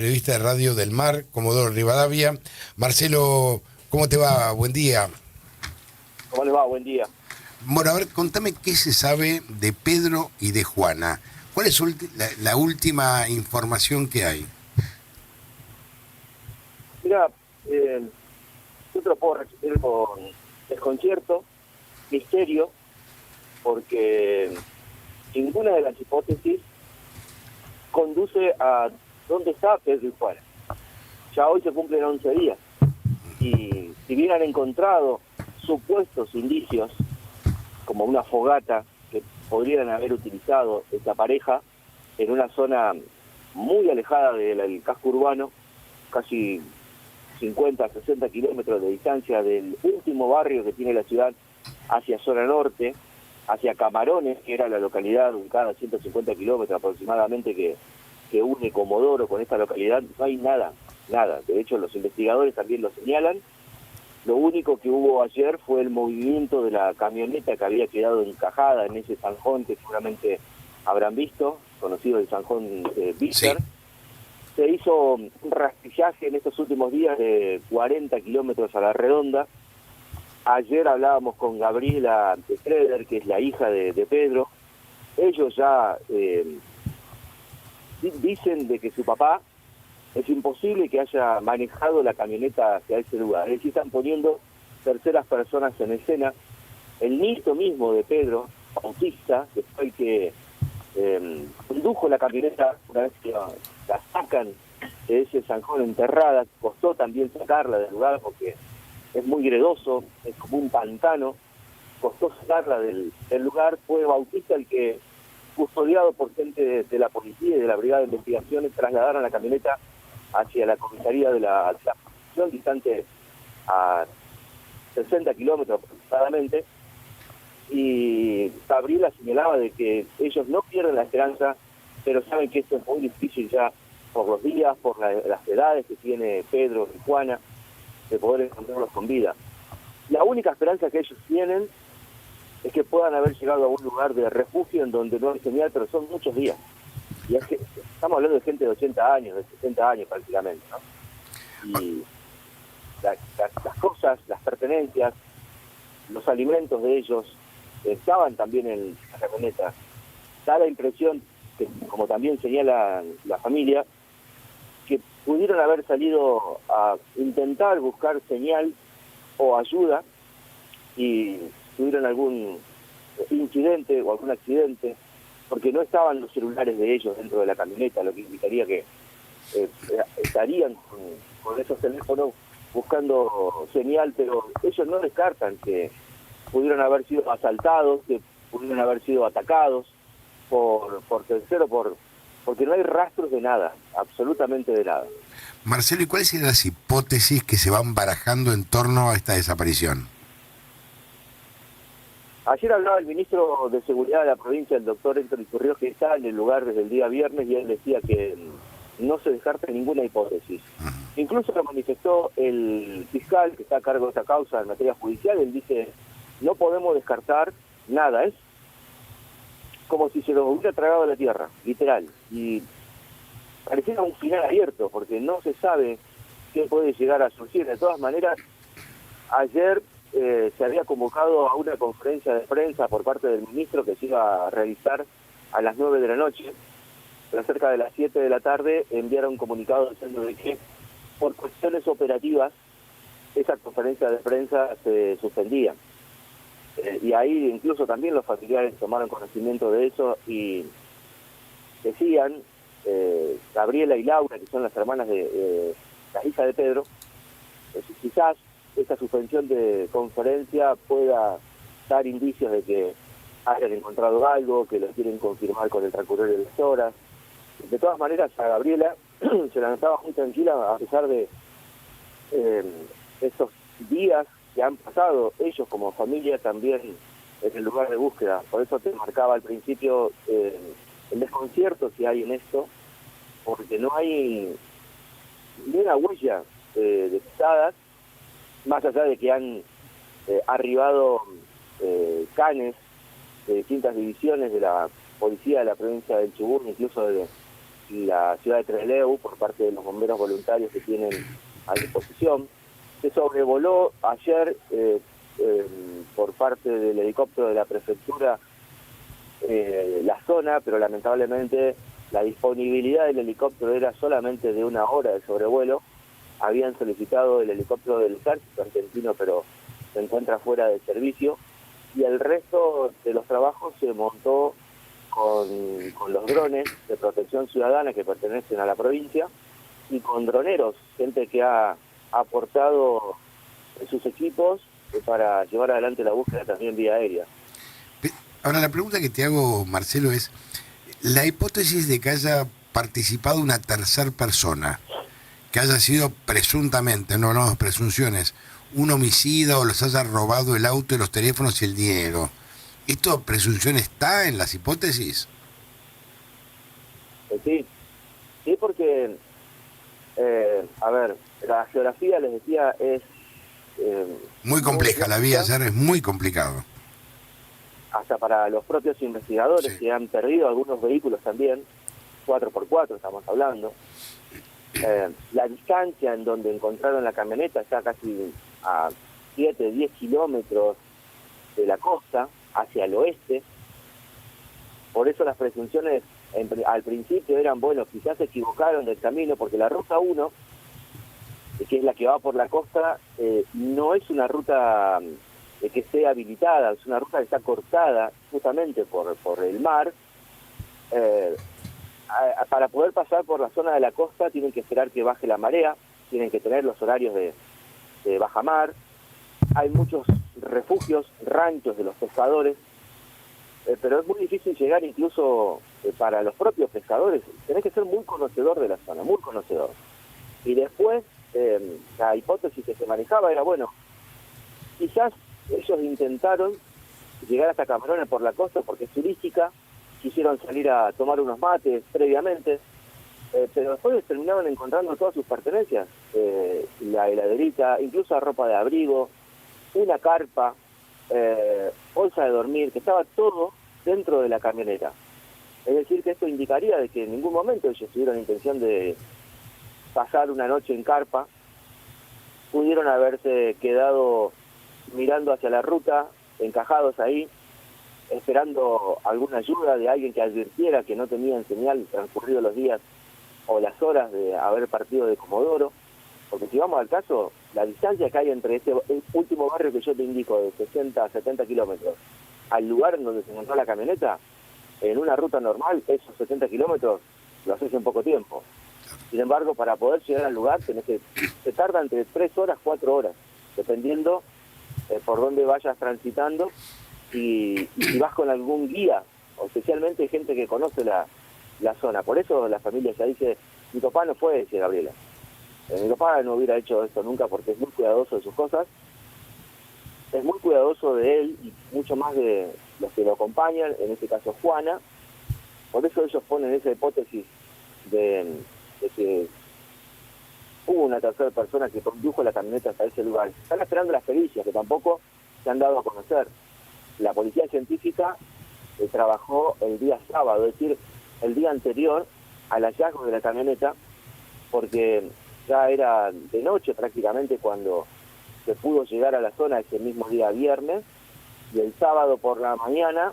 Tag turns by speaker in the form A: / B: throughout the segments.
A: Periodista de Radio del Mar, Comodoro Rivadavia. Marcelo, ¿cómo te va? Buen día.
B: ¿Cómo le va? Buen día.
A: Bueno, a ver, contame qué se sabe de Pedro y de Juana. ¿Cuál es la última información que hay?
B: Mira, yo te lo puedo responder con desconcierto, misterio, porque ninguna de las hipótesis conduce a dónde está Pedro y Juana. Ya hoy se cumplen 11 días y si bien han encontrado supuestos indicios, como una fogata que podrían haber utilizado esta pareja en una zona muy alejada del casco urbano, casi 50, 60 kilómetros de distancia del último barrio que tiene la ciudad hacia zona norte, hacia Camarones, que era la localidad ubicada a 150 kilómetros aproximadamente que une Comodoro con esta localidad, no hay nada. De hecho, los investigadores también lo señalan. Lo único que hubo ayer fue el movimiento de la camioneta que había quedado encajada en ese zanjón que seguramente habrán visto, conocido el zanjón
A: Sí.
B: Víctor. Se hizo un rastrillaje en estos últimos días de 40 kilómetros a la redonda. Ayer hablábamos con Gabriela de Schroeder, que es la hija de Pedro. Ellos ya dicen de que su papá es imposible que haya manejado la camioneta hacia ese lugar. Es decir, están poniendo terceras personas en escena. El nieto mismo de Pedro, Bautista, que fue el que condujo la camioneta una vez que la sacan de ese zanjón enterrada, costó también sacarla del lugar porque es muy gredoso, es como un pantano, costó sacarla del lugar. Fue Bautista el que, custodiado por gente de la policía y de la Brigada de Investigaciones, trasladaron la camioneta hacia la comisaría de la prisión, distante a 60 kilómetros aproximadamente, y Gabriela señalaba de que ellos no pierden la esperanza, pero saben que esto es muy difícil ya por los días, por las edades que tiene Pedro y Juana, de poder encontrarlos con vida. La única esperanza que ellos tienen es que puedan haber llegado a un lugar de refugio en donde no hay señal, pero son muchos días. Y es que estamos hablando de gente de 80 años, de 60 años prácticamente, ¿no? Y las cosas, las pertenencias, los alimentos de ellos estaban también en la camioneta. Da la impresión, que, como también señala la familia, que pudieron haber salido a intentar buscar señal o ayuda y tuvieron algún incidente o algún accidente, porque no estaban los celulares de ellos dentro de la camioneta, lo que indicaría que estarían con esos teléfonos buscando señal, pero ellos no descartan que pudieron haber sido asaltados, que pudieron haber sido atacados por tercero, porque no hay rastros de nada, absolutamente de nada.
A: Marcelo, ¿y cuáles serían las hipótesis que se van barajando en torno a esta desaparición?
B: Ayer hablaba el ministro de Seguridad de la provincia, el doctor Héctor Iturriós, que está en el lugar desde el día viernes, y él decía que no se descarta ninguna hipótesis. Incluso lo manifestó el fiscal que está a cargo de esta causa en materia judicial. Él dice, no podemos descartar nada, es como si se los hubiera tragado la tierra, literal. Y pareciera un final abierto, porque no se sabe qué puede llegar a surgir. De todas maneras, ayer se había convocado a una conferencia de prensa por parte del ministro que se iba a realizar a las 9 de la noche, pero cerca de las 7 de la tarde enviaron un comunicado diciendo de que por cuestiones operativas esa conferencia de prensa se suspendía. Y ahí incluso también los familiares tomaron conocimiento de eso y decían, Gabriela y Laura, que son las hermanas de las hijas de Pedro, quizás esta suspensión de conferencia pueda dar indicios de que hayan encontrado algo, que lo quieren confirmar con el transcurrir de las horas. De todas maneras, a Gabriela se la notaba muy tranquila a pesar de estos días que han pasado ellos como familia también en el lugar de búsqueda. Por eso te marcaba al principio el desconcierto que hay en esto, porque no hay ni una huella de pisadas, más allá de que han arribado canes de distintas divisiones de la policía de la provincia del Chubut, incluso de la ciudad de Trelew por parte de los bomberos voluntarios que tienen a disposición. Se sobrevoló ayer por parte del helicóptero de la prefectura la zona, pero lamentablemente la disponibilidad del helicóptero era solamente de 1 hora de sobrevuelo. Habían solicitado el helicóptero del ejército argentino, pero se encuentra fuera de servicio, y el resto de los trabajos se montó con los drones de protección ciudadana que pertenecen a la provincia y con droneros, gente que ha aportado sus equipos para llevar adelante la búsqueda también vía aérea.
A: Ahora, la pregunta que te hago, Marcelo, es la hipótesis de que haya participado una tercera persona, que haya sido presuntamente, no hablamos de presunciones, un homicida o les haya robado el auto y los teléfonos y el dinero. ¿Esto presunción está en las hipótesis?
B: Sí, porque, a ver, la geografía, les decía, es...
A: muy compleja, la vía ayer es muy complicado.
B: Hasta para los propios investigadores,
A: sí,
B: que han perdido algunos vehículos también, 4x4 estamos hablando. La distancia en donde encontraron la camioneta está casi a 7, 10 kilómetros de la costa, hacia el oeste. Por eso las presunciones al principio eran, bueno, quizás se equivocaron del camino, porque la ruta 1, que es la que va por la costa, no es una ruta que esté habilitada, es una ruta que está cortada justamente por el mar. Para poder pasar por la zona de la costa tienen que esperar que baje la marea, tienen que tener los horarios de bajamar. Hay muchos refugios, ranchos de los pescadores, pero es muy difícil llegar incluso para los propios pescadores. Tenés que ser muy conocedor de la zona, muy conocedor. Y después, la hipótesis que se manejaba era, bueno, quizás ellos intentaron llegar hasta Camarones por la costa porque es turística, quisieron salir a tomar unos mates previamente, pero después terminaron encontrando todas sus pertenencias, la heladerita, incluso la ropa de abrigo, una carpa, bolsa de dormir, que estaba todo dentro de la camioneta. Es decir, que esto indicaría de que en ningún momento ellos tuvieron intención de pasar una noche en carpa. Pudieron haberse quedado mirando hacia la ruta, encajados ahí, esperando alguna ayuda de alguien que advirtiera que no tenían señal transcurridos los días o las horas de haber partido de Comodoro. Porque si vamos al caso, la distancia que hay entre el último barrio que yo te indico, de 60 a 70 kilómetros, al lugar en donde se encontró la camioneta, en una ruta normal, esos 70 kilómetros lo haces en poco tiempo. Sin embargo, para poder llegar al lugar, se tarda entre 3 horas, 4 horas, dependiendo por dónde vayas transitando y si vas con algún guía, o especialmente gente que conoce la zona. Por eso la familia ya dice, mi papá no fue, dice Gabriela. Mi papá no hubiera hecho esto nunca porque es muy cuidadoso de sus cosas, es muy cuidadoso de él y mucho más de los que lo acompañan, en este caso Juana. Por eso ellos ponen esa hipótesis de que hubo una tercera persona que condujo la camioneta hasta ese lugar. Están esperando las pericias, que tampoco se han dado a conocer. La policía científica trabajó el día sábado, es decir, el día anterior al hallazgo de la camioneta, porque ya era de noche prácticamente cuando se pudo llegar a la zona ese mismo día viernes, y el sábado por la mañana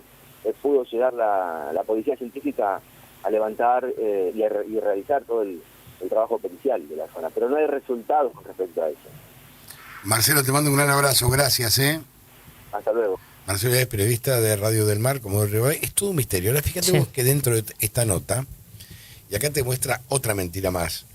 B: pudo llegar la policía científica a levantar y realizar todo el trabajo pericial de la zona, pero no hay resultados con respecto a eso.
A: Marcelo, te mando un gran abrazo, gracias.
B: Hasta luego.
A: Marcelo es periodista de Radio del Mar, como es todo un misterio. Ahora fíjate vos que dentro de esta nota, y acá te muestra otra mentira más,